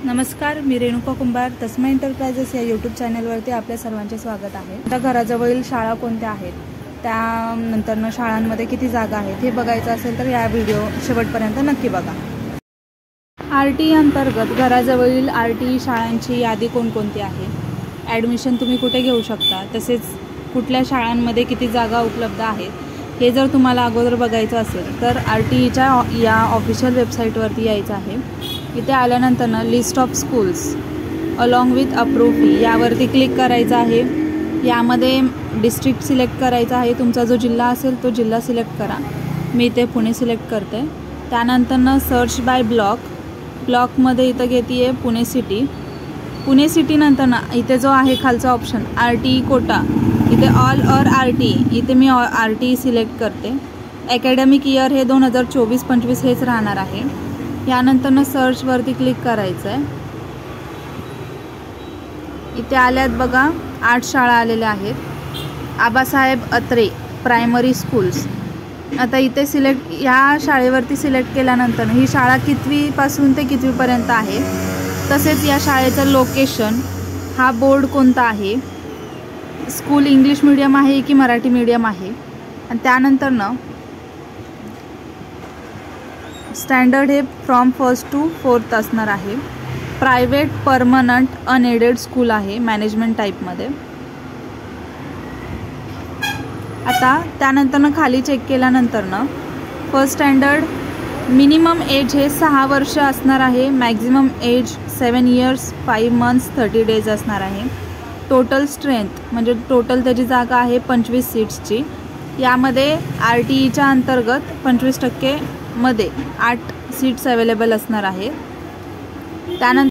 नमस्कार, मी रेणुका कुंभार तस्मा एंटरप्राइजेस या यूट्यूब चॅनलवरती आपल्या सर्वांचे स्वागत आहे। आता घराजवळील शाळा कोणत्या आहेत, त्यानंतर शाळांमध्ये किती जागा आहेत हे बघायचं असेल तर या व्हिडिओ शेवटपर्यंत नक्की बघा। आरटीई अंतर्गत घराजवळील आरटीई शाळांची यादी कोणकोणती आहे, ॲडमिशन तुम्ही कुठे घेऊ शकता, तसेच कुठल्या शाळांमध्ये किती जागा उपलब्ध आहेत हे जर तुम्हाला अगोदर बघायचं असेल तर आरटीईच्या या ऑफिशियल वेबसाईटवरती यायचं आहे। इथे आल्यानंतर list of schools along with approve fee यावरती क्लिक करायचं आहे। यामध्ये डिस्ट्रिक्ट सिलेक्ट करायचा आहे, तुमचा जो जिल्हा असेल तो जिल्हा सिलेक्ट करा। मी इथे पुणे सिलेक्ट करते। त्यानंतर सर्च बाय ब्लॉकमध्ये इथं घेते आहे पुणे सिटी। पुणे सिटी नंतर इथे जो आहे खालचा ऑप्शन आरटीई कोटा, इथे ऑल और आरटीई, इथे मी आरटीई सिलेक्ट करते। अकॅडमिक इयर हे 2024-25 हेच राहणार आहे। यानंतर सर्चवरती क्लिक करायचं आहे। इथे आल्यात बघा 8 शाळा आलेल्या आहेत। Abasaheb Atre primary schools. आता इथे सिलेक्ट या शाळेवरती सिलेक्ट केल्यानंतर ही शाळा कितवीपासून ते कितवीपर्यंत आहे, तसेच या शाळेचं लोकेशन, हा बोर्ड कोणता आहे, स्कूल इंग्लिश मीडियम आहे की मराठी मीडियम आहे, आणि त्यानंतर स्टँडर्ड हे फ्रॉम 1st to 4th असणार आहे। प्रायव्हेट परमनंट अनएडेड स्कूल आहे मॅनेजमेंट टाईपमध्ये। आता त्यानंतर खाली चेक केल्यानंतर फर्स्ट स्टँडर्ड मिनिमम एज हे 6 वर्ष असणार आहे, maximum age 7 years 5 months 30 days असणार आहे। टोटल स्ट्रेंथ म्हणजे टोटल त्याची जागा आहे 25 सीट्सची। यामध्ये आरटीईच्या अंतर्गत 25% मध्ये 8 सीट्स अवेलेबल असणार आहे। त्यानंतर